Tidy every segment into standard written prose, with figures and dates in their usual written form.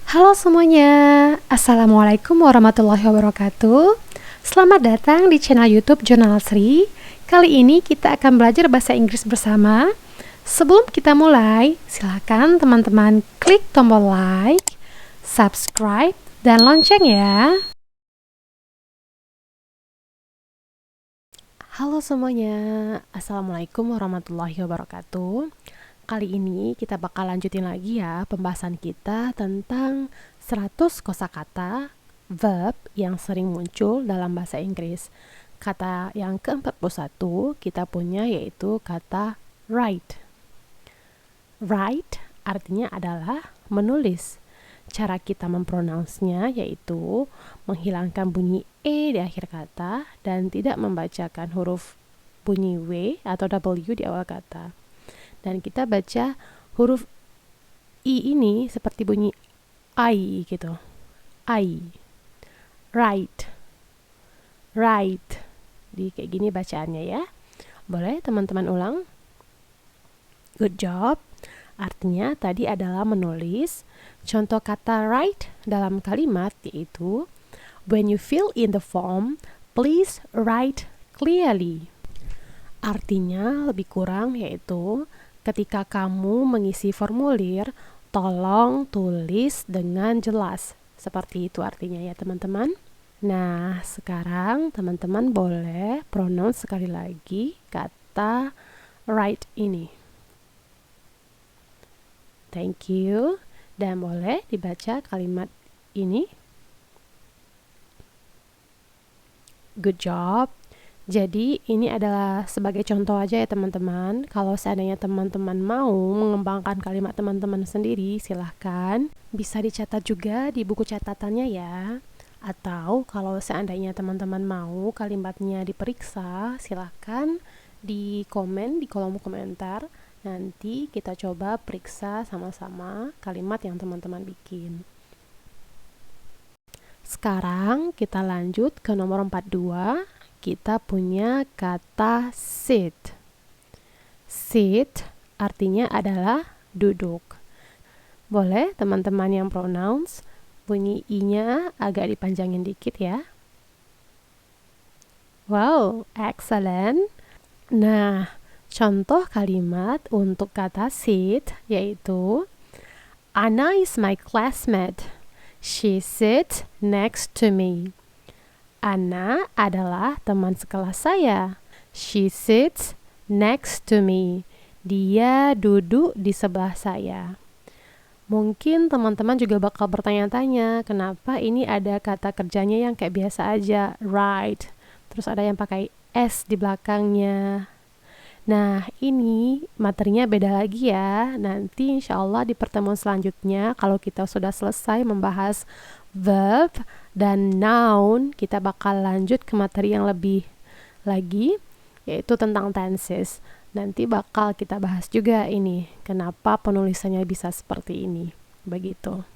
Halo semuanya, Assalamualaikum warahmatullahi wabarakatuh. Selamat datang di channel YouTube Jurnal Sri. Kali ini kita akan belajar bahasa Inggris bersama. Sebelum kita mulai, silakan teman-teman klik tombol like, subscribe, dan lonceng ya. Halo semuanya, Assalamualaikum warahmatullahi wabarakatuh. Kali ini kita bakal lanjutin lagi ya pembahasan kita tentang 100 kosakata verb yang sering muncul dalam bahasa Inggris. Kata yang ke-41 kita punya yaitu kata write. Write artinya adalah menulis. Cara kita mempronounce-nya yaitu menghilangkan bunyi E di akhir kata dan tidak membacakan huruf bunyi W atau W di awal kata. Dan kita baca huruf I ini seperti bunyi I gitu. I. Right. Right. Di kayak gini bacaannya ya. Boleh teman-teman ulang? Good job. Artinya tadi adalah menulis. Contoh kata write dalam kalimat yaitu when you fill in the form, please write clearly. Artinya lebih kurang yaitu ketika kamu mengisi formulir, tolong tulis dengan jelas. Seperti itu artinya ya teman-teman. Nah, sekarang teman-teman boleh pronounce sekali lagi kata write ini. Thank you. Dan boleh dibaca kalimat ini. Good job. Jadi ini adalah sebagai contoh aja ya teman-teman. Kalau seandainya teman-teman mau mengembangkan kalimat teman-teman sendiri, silahkan. Bisa dicatat juga di buku catatannya ya. Atau kalau seandainya teman-teman mau kalimatnya diperiksa, silahkan di komen di kolom komentar. Nanti kita coba periksa sama-sama kalimat yang teman-teman bikin. Sekarang kita lanjut ke nomor 42. Kita punya kata sit. Sit artinya adalah duduk. Boleh teman-teman yang pronounce bunyi i-nya agak dipanjangin dikit ya. Wow, excellent. Nah, contoh kalimat untuk kata sit yaitu Anna is my classmate. She sits next to me. Anna adalah teman sekelas saya. She sits next to me. Dia duduk di sebelah saya. Mungkin teman-teman juga bakal bertanya-tanya, kenapa ini ada kata kerjanya yang kayak biasa aja, right. Terus ada yang pakai S di belakangnya. Nah, ini materinya beda lagi ya. Nanti insya Allah di pertemuan selanjutnya, kalau kita sudah selesai membahas verb dan noun, kita bakal lanjut ke materi yang lebih lagi, yaitu tentang tenses. Nanti bakal kita bahas juga ini, kenapa penulisannya bisa seperti ini. Begitu.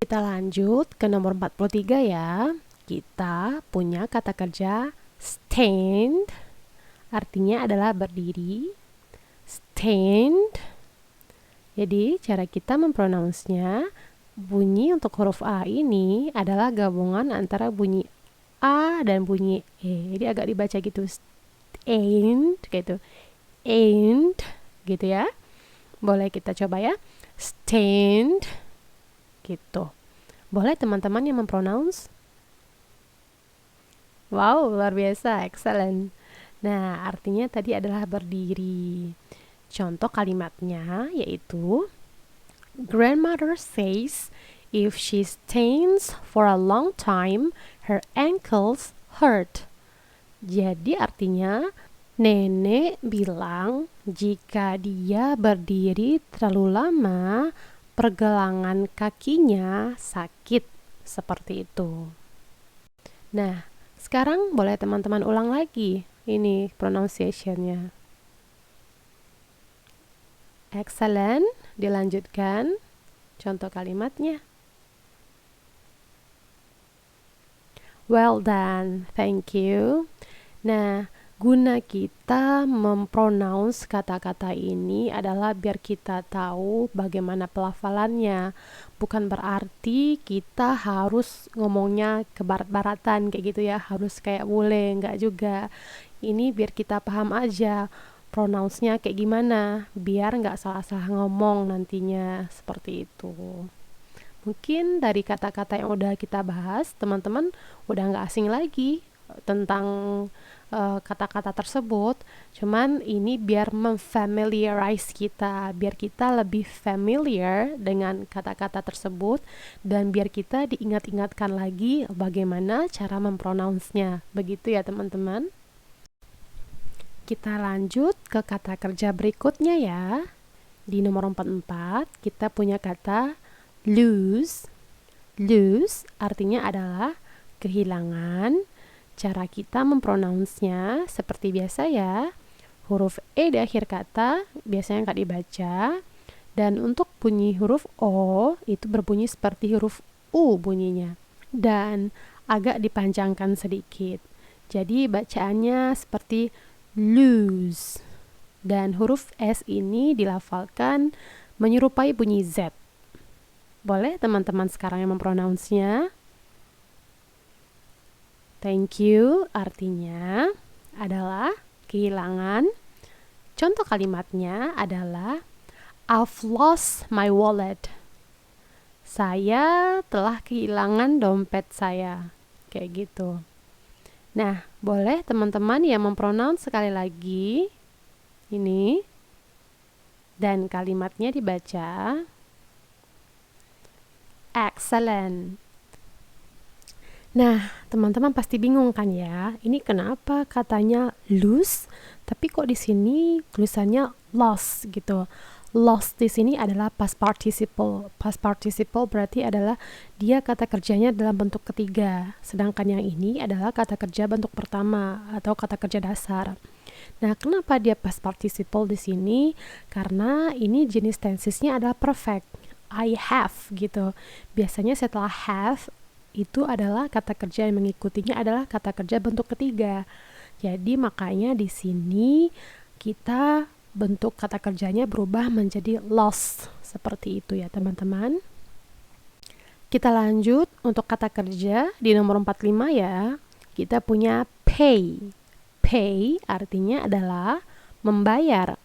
Kita lanjut ke nomor 43 ya. Kita punya kata kerja stand. Artinya adalah berdiri. Stand. Jadi cara kita mempronounce-nya, bunyi untuk huruf A ini adalah gabungan antara bunyi A dan bunyi E. Jadi agak dibaca gitu. Stand gitu. And gitu ya. Boleh kita coba ya. Stand gitu. Boleh teman-teman yang mempronounce? Wow, luar biasa. Excellent. Nah, artinya tadi adalah berdiri. Contoh kalimatnya yaitu Grandmother says if she stands for a long time, her ankles hurt. Jadi artinya nenek bilang jika dia berdiri terlalu lama, pergelangan kakinya sakit. Seperti itu. Nah, sekarang boleh teman-teman ulang lagi ini pronunciation-nya. Excellent. Dilanjutkan contoh kalimatnya. Well done. Thank you. Nah, Guna kita mempronounce kata-kata ini adalah biar kita tahu bagaimana pelafalannya. Bukan berarti kita harus ngomongnya ke barat-baratan kayak gitu ya, harus kayak bule, enggak juga. Ini biar kita paham aja pronounce-nya kayak gimana, biar nggak salah-salah ngomong nantinya, seperti itu. Mungkin dari kata-kata yang udah kita bahas, teman-teman udah nggak asing lagi tentang kata-kata tersebut. Cuman ini biar memfamiliarize kita, biar kita lebih familiar dengan kata-kata tersebut, dan biar kita diingat-ingatkan lagi bagaimana cara mempronounce-nya. Begitu ya teman-teman. Kita lanjut ke kata kerja berikutnya ya. Di nomor 44 kita punya kata lose. Lose artinya adalah kehilangan. Cara kita mempronounce-nya seperti biasa ya. Huruf E di akhir kata biasanya nggak dibaca. Dan untuk bunyi huruf O itu berbunyi seperti huruf U bunyinya. Dan agak dipanjangkan sedikit. Jadi bacaannya seperti lose. Dan huruf S ini dilafalkan menyerupai bunyi Z. Boleh teman-teman sekarang yang mempronounce-nya? Thank you artinya adalah kehilangan. Contoh kalimatnya adalah I've lost my wallet. Saya telah kehilangan dompet saya. Kayak gitu. Nah, boleh teman-teman yang mempronounce sekali lagi ini. Dan kalimatnya dibaca excellent. Nah, teman-teman pasti bingung kan ya, ini kenapa katanya lose, tapi kok di sini tulisannya lost gitu. Lost di sini adalah past participle. Past participle berarti adalah dia kata kerjanya dalam bentuk ketiga, sedangkan yang ini adalah kata kerja bentuk pertama atau kata kerja dasar. Nah, kenapa dia past participle di sini? Karena ini jenis tensesnya adalah perfect. I have gitu. Biasanya setelah have itu adalah kata kerja yang mengikutinya adalah kata kerja bentuk ketiga. Jadi makanya di sini kita bentuk kata kerjanya berubah menjadi lost. Seperti itu ya teman-teman. Kita lanjut untuk kata kerja di nomor 45 ya. Kita punya pay. Pay artinya adalah membayar.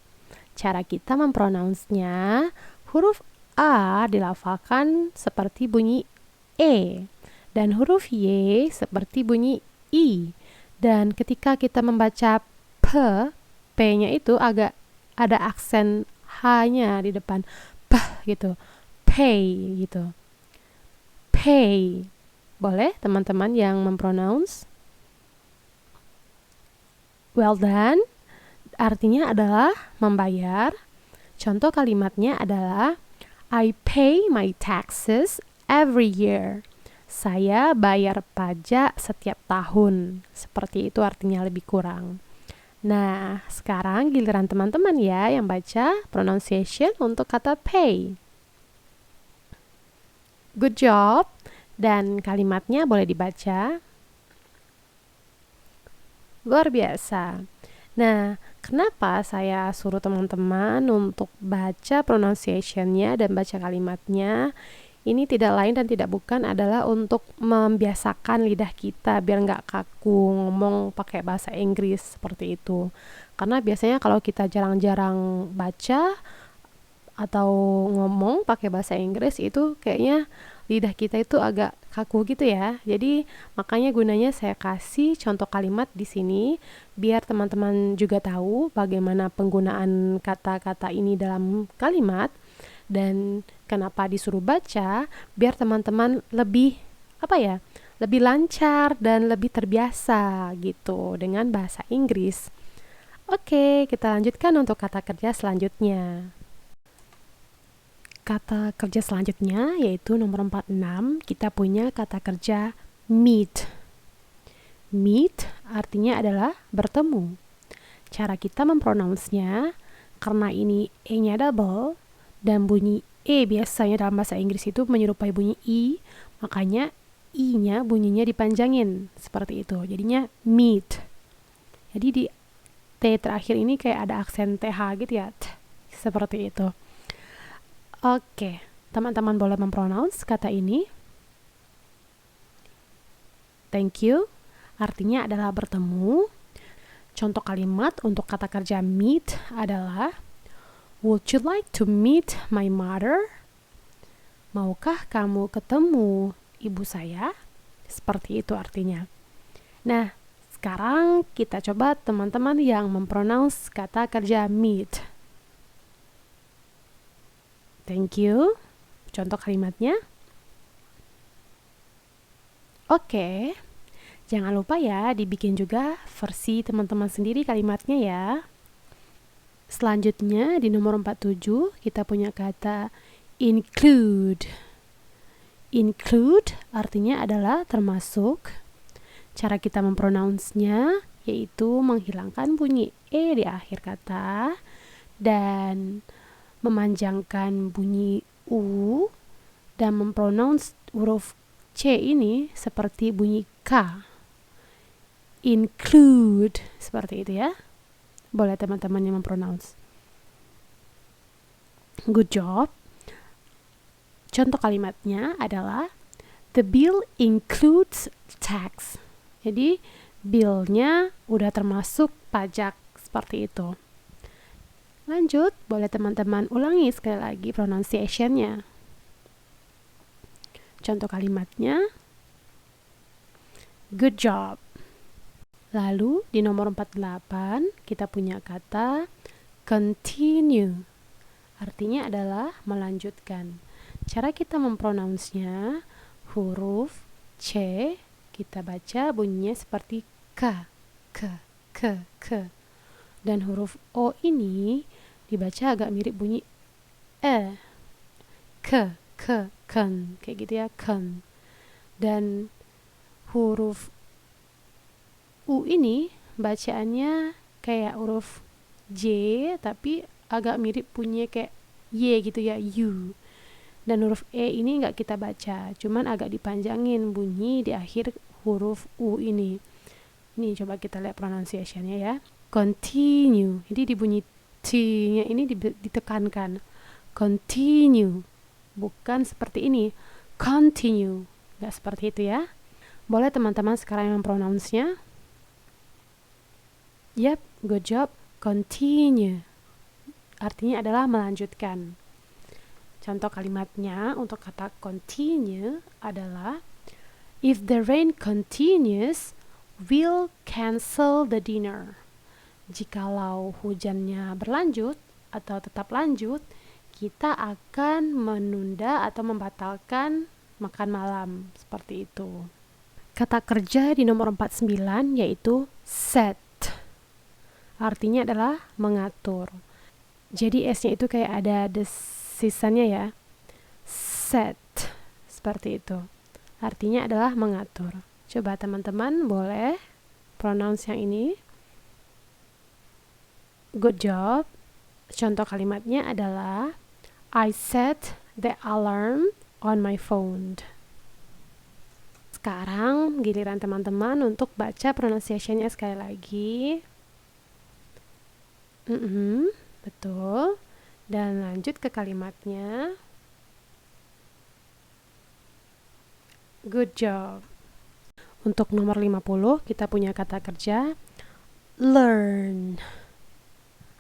Cara kita mempronounce-nya, huruf A dilafalkan seperti bunyi E. Dan huruf Y seperti bunyi I. Dan ketika kita membaca P, P-nya itu agak ada aksen H-nya di depan. P gitu. Pay gitu. Pay. Boleh teman-teman yang mempronounce? Well done. Artinya adalah membayar. Contoh kalimatnya adalah I pay my taxes every year. Saya bayar pajak setiap tahun. Seperti itu artinya lebih kurang. Nah, sekarang giliran teman-teman ya yang baca pronunciation untuk kata pay. Good job. Dan kalimatnya boleh dibaca. Luar biasa. Nah, kenapa saya suruh teman-teman untuk baca pronunciation-nya dan baca kalimatnya? Ini tidak lain dan tidak bukan adalah untuk membiasakan lidah kita biar nggak kaku ngomong pakai bahasa Inggris seperti itu. Karena biasanya kalau kita jarang-jarang baca atau ngomong pakai bahasa Inggris itu kayaknya lidah kita itu agak kaku gitu ya. Jadi makanya gunanya saya kasih contoh kalimat di sini biar teman-teman juga tahu bagaimana penggunaan kata-kata ini dalam kalimat. Dan kenapa disuruh baca, biar teman-teman lebih lebih lancar dan lebih terbiasa gitu dengan bahasa Inggris. Oke, kita lanjutkan untuk kata kerja selanjutnya. Kata kerja selanjutnya yaitu nomor 46, kita punya kata kerja meet. Meet artinya adalah bertemu. Cara kita mempronounce-nya, karena ini E-nya double, dan bunyi E biasanya dalam bahasa Inggris itu menyerupai bunyi I, makanya I-nya bunyinya dipanjangin seperti itu. Jadinya meet. Jadi di T terakhir ini kayak ada aksen TH gitu ya. Seperti itu. Oke, teman-teman boleh mempronounce kata ini. Thank you. Artinya adalah bertemu. Contoh kalimat untuk kata kerja meet adalah would you like to meet my mother? Maukah kamu ketemu ibu saya? Seperti itu artinya. Nah, sekarang kita coba teman-teman yang mempronounce kata kerja meet. Thank you. Contoh kalimatnya. Oke. Jangan lupa ya dibikin juga versi teman-teman sendiri kalimatnya ya. Selanjutnya di nomor 47 kita punya kata include. Include artinya adalah termasuk. Cara kita mempronounce-nya yaitu menghilangkan bunyi E di akhir kata dan memanjangkan bunyi U dan mempronounce huruf C ini seperti bunyi K. Include, seperti itu ya. Boleh teman-teman yang mempronounce. Good job. Contoh kalimatnya adalah the bill includes tax. Jadi bill-nya udah termasuk pajak, seperti itu. Lanjut, boleh teman-teman ulangi sekali lagi pronunciation-nya. Contoh kalimatnya. Good job. Lalu di nomor 48 kita punya kata continue. Artinya adalah melanjutkan. Cara kita mempronounce-nya huruf C kita baca bunyinya seperti K, K. Dan huruf O ini dibaca agak mirip bunyi E. K, ken. Kayak gitu ya, ken. Dan huruf U ini bacaannya kayak huruf J tapi agak mirip bunyinya kayak Y gitu ya, U. Dan huruf E ini nggak kita baca, cuman agak dipanjangin bunyi di akhir huruf U ini. Ini coba kita lihat pronunciation-nya ya. Continue. Jadi di bunyi T-nya ini ditekankan. Continue. Bukan seperti ini. Continue. Nggak seperti itu ya. Boleh teman-teman sekarang yang mempronounce-nya. Yep, good job. Continue. Artinya adalah melanjutkan. Contoh kalimatnya untuk kata continue adalah if the rain continues, we'll cancel the dinner. Jikalau hujannya berlanjut atau tetap lanjut, kita akan menunda atau membatalkan makan malam. Seperti itu. Kata kerja di nomor 49 yaitu set. Artinya adalah mengatur. Jadi S-nya itu kayak ada desisannya ya. Set. Seperti itu. Artinya adalah mengatur. Coba teman-teman boleh pronounce yang ini. Good job. Contoh kalimatnya adalah I set the alarm on my phone. Sekarang giliran teman-teman untuk baca pronunciation-nya sekali lagi. Betul. Dan lanjut ke kalimatnya. Good job. Untuk nomor 50 kita punya kata kerja learn.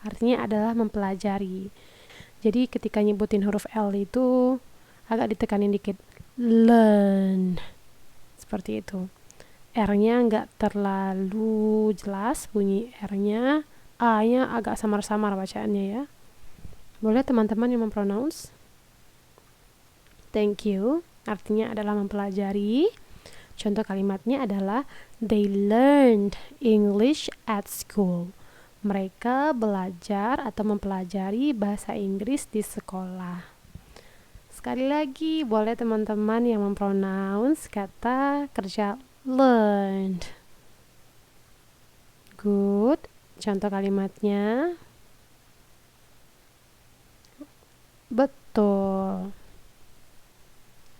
Artinya adalah mempelajari. Jadi ketika nyebutin huruf L itu agak ditekanin dikit. Learn. Seperti itu. R-nya nggak terlalu jelas bunyi R-nya. A-nya agak samar-samar bacaannya ya. Boleh teman-teman yang mempronounce. Thank you. Artinya adalah mempelajari. Contoh kalimatnya adalah they learned English at school. Mereka belajar atau mempelajari bahasa Inggris di sekolah. Sekali lagi, boleh teman-teman yang mempronounce kata kerja learned. Good. Contoh kalimatnya. Betul.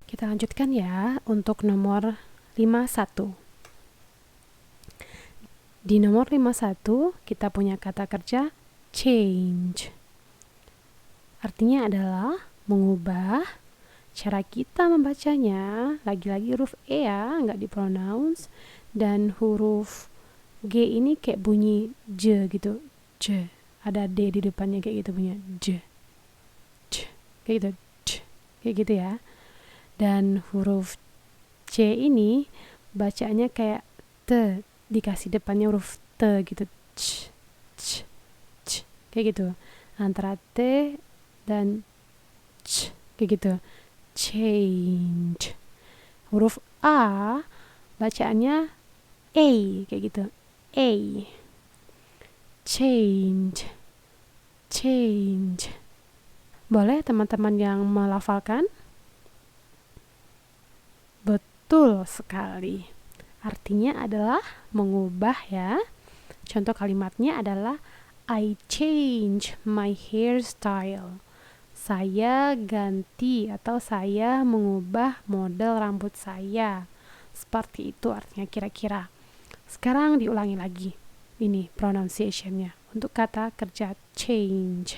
Kita lanjutkan ya untuk nomor 51. Di nomor 51 kita punya kata kerja change. Artinya adalah mengubah. Cara kita membacanya, lagi-lagi huruf E ya, nggak dipronounce. Dan huruf G ini kayak bunyi J gitu. J. Ada D di depannya kayak gitu punya J. J. Kayak gitu. J. Kayak gitu ya. Dan huruf C ini bacanya kayak T. Dikasih depannya huruf T gitu. C. C. C. Kayak gitu. Antara T dan C. Kayak gitu. Change. Huruf A bacaannya A kayak gitu. A. Change. Change. Boleh teman-teman yang melafalkan? Betul sekali. Artinya adalah mengubah ya. Contoh kalimatnya adalah I change my hairstyle. Saya ganti atau saya mengubah model rambut saya. Seperti itu artinya kira-kira. Sekarang diulangi lagi. Ini pronunciation-nya untuk kata kerja change.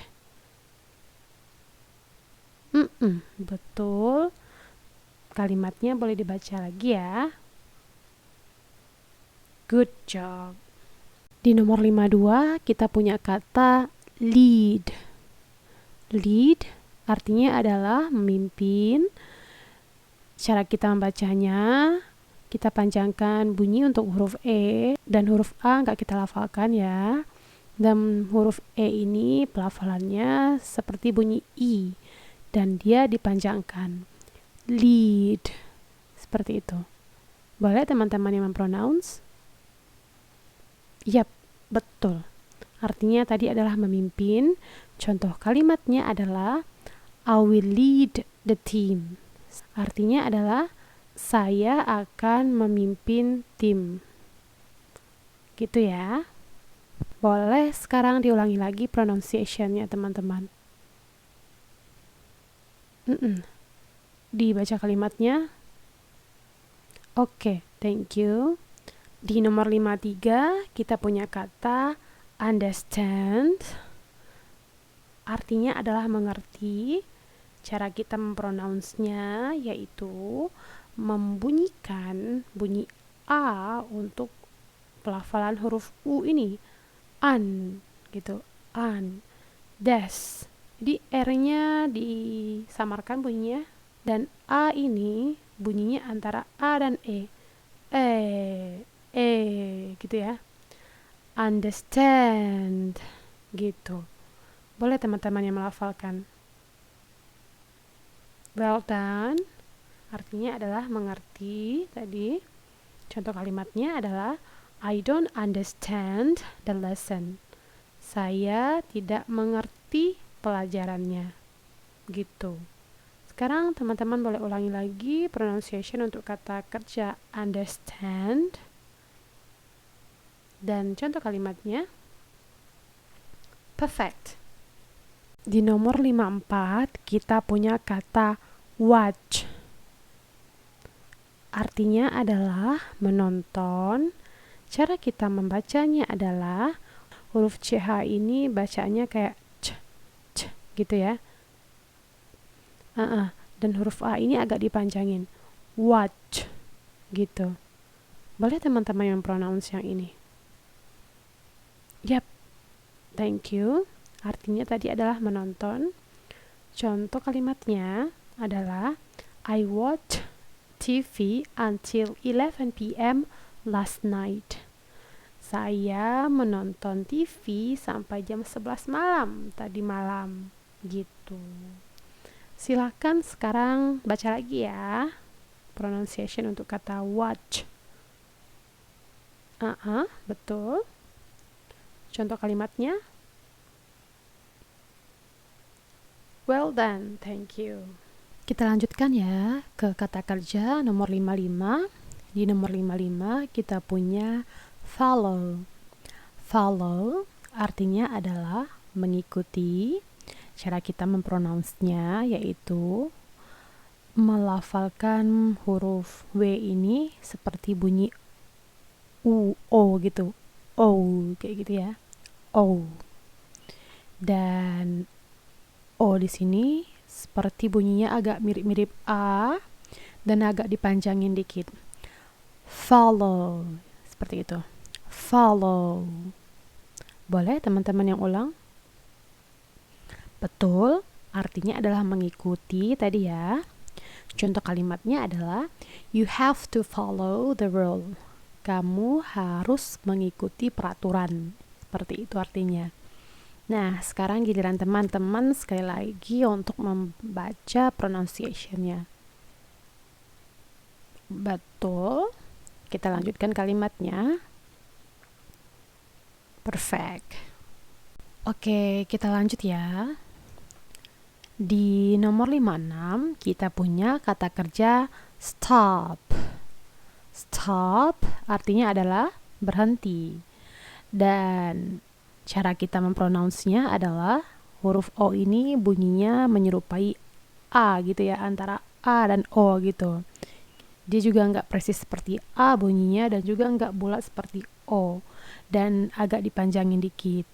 Betul. Kalimatnya boleh dibaca lagi ya. Good job. Di nomor 52 kita punya kata lead. Lead artinya adalah memimpin. Cara kita membacanya, kita panjangkan bunyi untuk huruf E dan huruf A nggak kita lafalkan ya. Dan huruf E ini pelafalannya seperti bunyi I dan dia dipanjangkan. Lead. Seperti itu. Boleh teman-teman yang mempronounce? Yap, betul. Artinya tadi adalah memimpin. Contoh kalimatnya adalah I will lead the team. Artinya adalah saya akan memimpin tim. Gitu ya. Boleh sekarang diulangi lagi pronunciation-nya teman-teman. Dibaca kalimatnya. Oke, thank you. Di nomor 53 kita punya kata understand. Artinya adalah mengerti. Cara kita mempronounce-nya yaitu membunyikan bunyi A untuk pelafalan huruf U ini. An, gitu. An. Des. Jadi R-nya disamarkan bunyinya. Dan A ini bunyinya antara A dan E. Gitu ya. Understand. Gitu. Boleh teman-teman yang melafalkan. Well done. Artinya adalah mengerti tadi. Contoh kalimatnya adalah I don't understand the lesson. Saya tidak mengerti pelajarannya. Gitu. Sekarang teman-teman boleh ulangi lagi pronunciation untuk kata kerja understand. Dan contoh kalimatnya perfect. Di nomor 54 kita punya kata watch. Artinya adalah menonton. Cara kita membacanya adalah huruf CH ini bacanya kayak c gitu ya. Dan huruf A ini agak dipanjangin. Watch gitu. Boleh teman-teman yang pronounce yang ini? Yap. Thank you. Artinya tadi adalah menonton. Contoh kalimatnya adalah I watched TV until 11 p.m. last night. Saya menonton TV sampai jam 11 malam tadi malam. Gitu. Silakan sekarang baca lagi ya. Pronunciation untuk kata watch. Betul. Contoh kalimatnya. Well done, thank you. Kita lanjutkan ya ke kata kerja nomor 55. Di nomor 55 kita punya follow. Follow artinya adalah mengikuti. Cara kita mempronounce-nya yaitu melafalkan huruf W ini seperti bunyi U, O gitu. O kayak gitu ya. O. Dan O di sini seperti bunyinya agak mirip-mirip A dan agak dipanjangin dikit. Follow. Seperti itu. Follow. Boleh teman-teman yang ulang? Betul, artinya adalah mengikuti tadi ya. Contoh kalimatnya adalah you have to follow the rule. Kamu harus mengikuti peraturan. Seperti itu artinya. Nah, sekarang giliran teman-teman sekali lagi untuk membaca pronunciation-nya. Betul. Kita lanjutkan kalimatnya. Perfect. Oke, kita lanjut ya. Di nomor 56 kita punya kata kerja stop. Stop artinya adalah berhenti. Dan cara kita mempronounce-nya adalah huruf O ini bunyinya menyerupai A gitu ya, antara A dan O gitu. Dia juga nggak persis seperti A bunyinya dan juga nggak bulat seperti O. Dan agak dipanjangin dikit.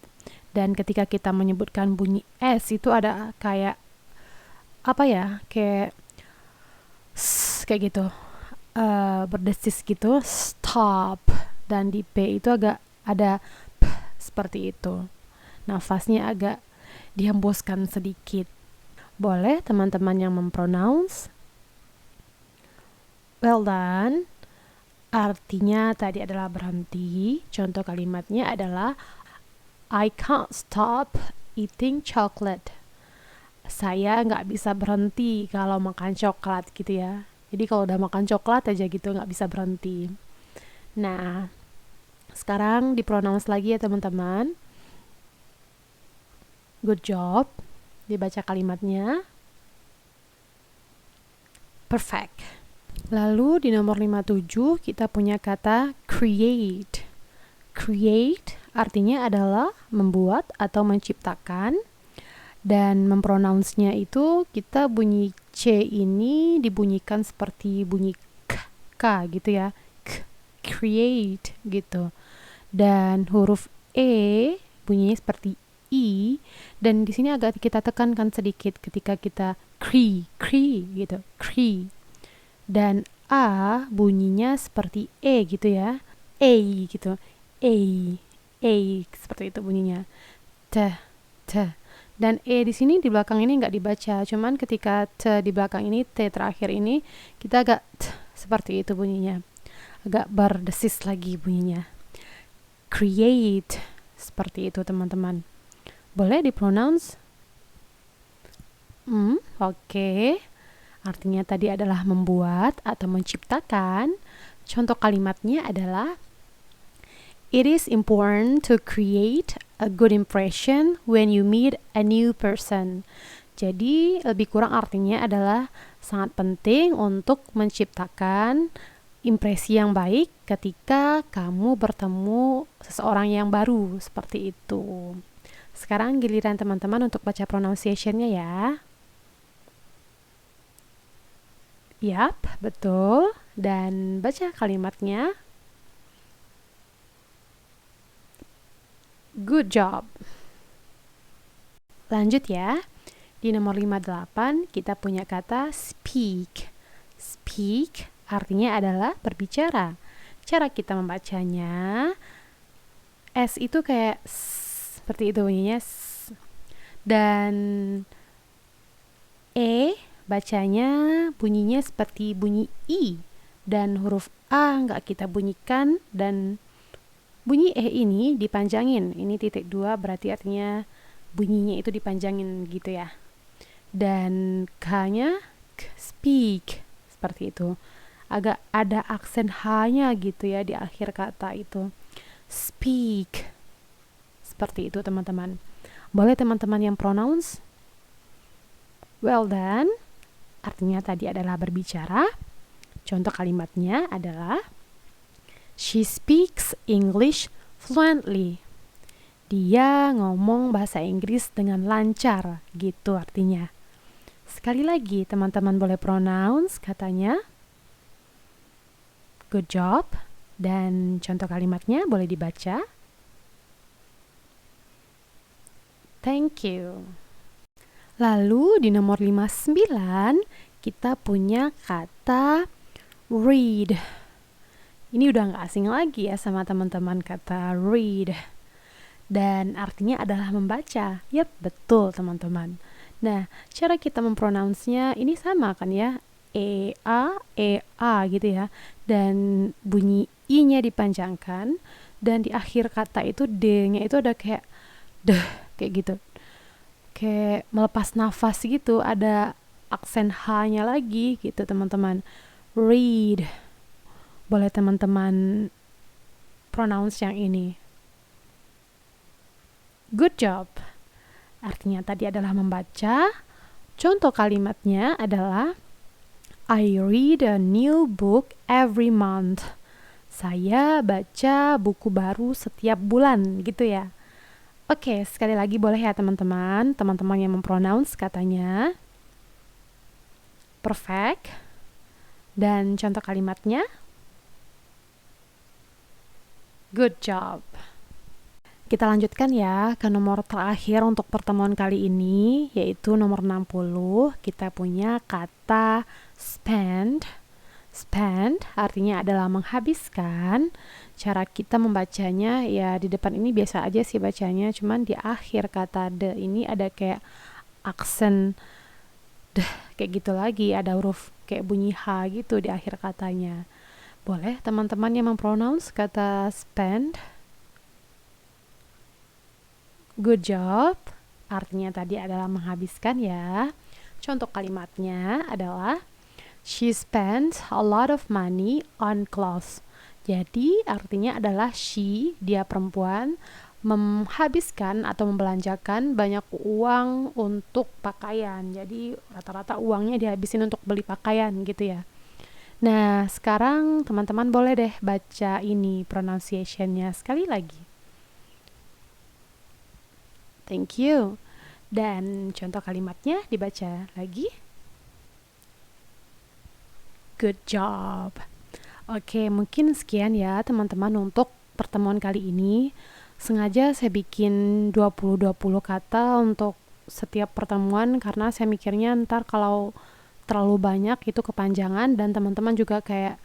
Dan ketika kita menyebutkan bunyi S itu ada kayak apa ya, kayak gitu, berdesis gitu, stop. Dan di P itu agak ada P seperti itu, nafasnya agak dihembuskan sedikit. Boleh teman-teman yang mempronounce? Well done. Artinya tadi adalah berhenti. Contoh kalimatnya adalah I can't stop eating chocolate. Saya nggak bisa berhenti kalau makan coklat gitu ya. Jadi kalau udah makan coklat aja gitu nggak bisa berhenti. Nah, sekarang dipronounce lagi ya teman-teman. Good job. Dibaca kalimatnya. Perfect. Lalu di nomor 57 kita punya kata create. Create artinya adalah membuat atau menciptakan. Dan mempronounce-nya itu kita bunyi C ini dibunyikan seperti bunyi K gitu ya. Create gitu. Dan huruf E bunyinya seperti I, dan di sini agak kita tekankan sedikit ketika kita kri gitu, kri. Dan A bunyinya seperti E gitu ya. E gitu. E seperti itu bunyinya. T. Dan E di sini di belakang ini nggak dibaca, cuman ketika T di belakang ini, T terakhir ini, kita agak T, seperti itu bunyinya. Agak berdesis lagi bunyinya. Create. Seperti itu teman-teman. Boleh dipronounce? Oke. Artinya tadi adalah membuat atau menciptakan. Contoh kalimatnya adalah it is important to create a good impression when you meet a new person. Jadi lebih kurang artinya adalah sangat penting untuk menciptakan impresi yang baik ketika kamu bertemu seseorang yang baru, seperti itu. Sekarang giliran teman-teman untuk baca pronunciation-nya ya. Yap, betul. Dan baca kalimatnya. Good job. Lanjut ya. Di nomor 58 kita punya kata speak. Speak artinya adalah berbicara. Cara kita membacanya, S itu kayak seperti itu bunyinya. Dan E bacanya bunyinya seperti bunyi I. Dan huruf A nggak kita bunyikan, dan bunyi E ini dipanjangin. Ini titik 2 berarti artinya bunyinya itu dipanjangin gitu ya. Dan K-nya speak. Seperti itu. Agak ada aksen H-nya gitu ya di akhir kata itu. Speak. Seperti itu teman-teman. Boleh teman-teman yang pronounce? Well done. Artinya tadi adalah berbicara. Contoh kalimatnya adalah she speaks English fluently. Dia ngomong bahasa Inggris dengan lancar, gitu artinya. Sekali lagi, teman-teman boleh pronounce katanya. Good job. Dan contoh kalimatnya boleh dibaca. Thank you. Lalu di nomor 59 kita punya kata read. Ini udah gak asing lagi ya sama teman-teman kata read. Dan artinya adalah membaca. Yap, betul teman-teman. Nah, cara kita mempronounce-nya ini sama kan ya? E-A gitu ya. Dan bunyi I-nya dipanjangkan. Dan di akhir kata itu D-nya itu ada kayak deh, kayak gitu. Kayak melepas nafas gitu, ada aksen H-nya lagi gitu teman-teman. Read. Boleh teman-teman pronounce yang ini. Good job. Artinya tadi adalah membaca. Contoh kalimatnya adalah I read a new book every month. Saya baca buku baru setiap bulan gitu ya. Oke, sekali lagi boleh ya teman-teman. Teman-teman yang mempronounce katanya. Perfect. Dan contoh kalimatnya. Good job. Kita lanjutkan ya ke nomor terakhir untuk pertemuan kali ini, yaitu nomor 60. Kita punya kata spend. Spend artinya adalah menghabiskan. Cara kita membacanya ya di depan ini biasa aja sih bacanya, cuman di akhir kata de ini ada kayak aksen deh kayak gitu lagi, ada huruf kayak bunyi H gitu di akhir katanya. Boleh teman-teman yang mempronounce kata spend? Good job. Artinya tadi adalah menghabiskan ya. Contoh kalimatnya adalah she spends a lot of money on clothes. Jadi artinya adalah she, dia perempuan, menghabiskan atau membelanjakan banyak uang untuk pakaian. Jadi rata-rata uangnya dihabisin untuk beli pakaian gitu ya. Nah, sekarang teman-teman boleh deh baca ini pronunciation-nya sekali lagi. Thank you. Dan contoh kalimatnya dibaca lagi. Good job. Oke, mungkin sekian ya teman-teman untuk pertemuan kali ini. Sengaja saya bikin 20-20 kata untuk setiap pertemuan karena saya mikirnya ntar kalau terlalu banyak itu kepanjangan dan teman-teman juga kayak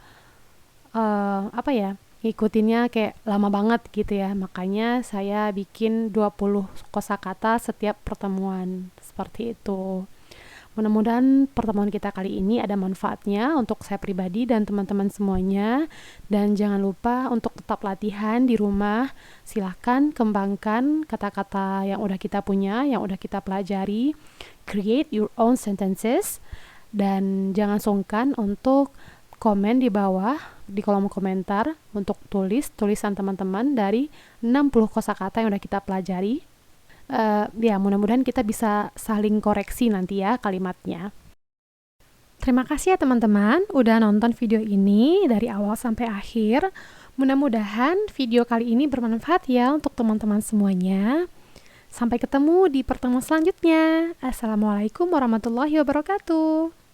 ngikutinnya kayak lama banget gitu ya. Makanya saya bikin 20 kosakata setiap pertemuan seperti itu. Mudah-mudahan pertemuan kita kali ini ada manfaatnya untuk saya pribadi dan teman-teman semuanya. Dan jangan lupa untuk tetap latihan di rumah. Silahkan kembangkan kata-kata yang udah kita punya, yang udah kita pelajari. Create your own sentences. Dan jangan sungkan untuk komen di bawah di kolom komentar untuk tulisan teman-teman dari 60 kosakata yang udah kita pelajari. Ya, mudah-mudahan kita bisa saling koreksi nanti ya kalimatnya. Terima kasih ya teman-teman udah nonton video ini dari awal sampai akhir. Mudah-mudahan video kali ini bermanfaat ya untuk teman-teman semuanya. Sampai ketemu di pertemuan selanjutnya. Assalamualaikum warahmatullahi wabarakatuh.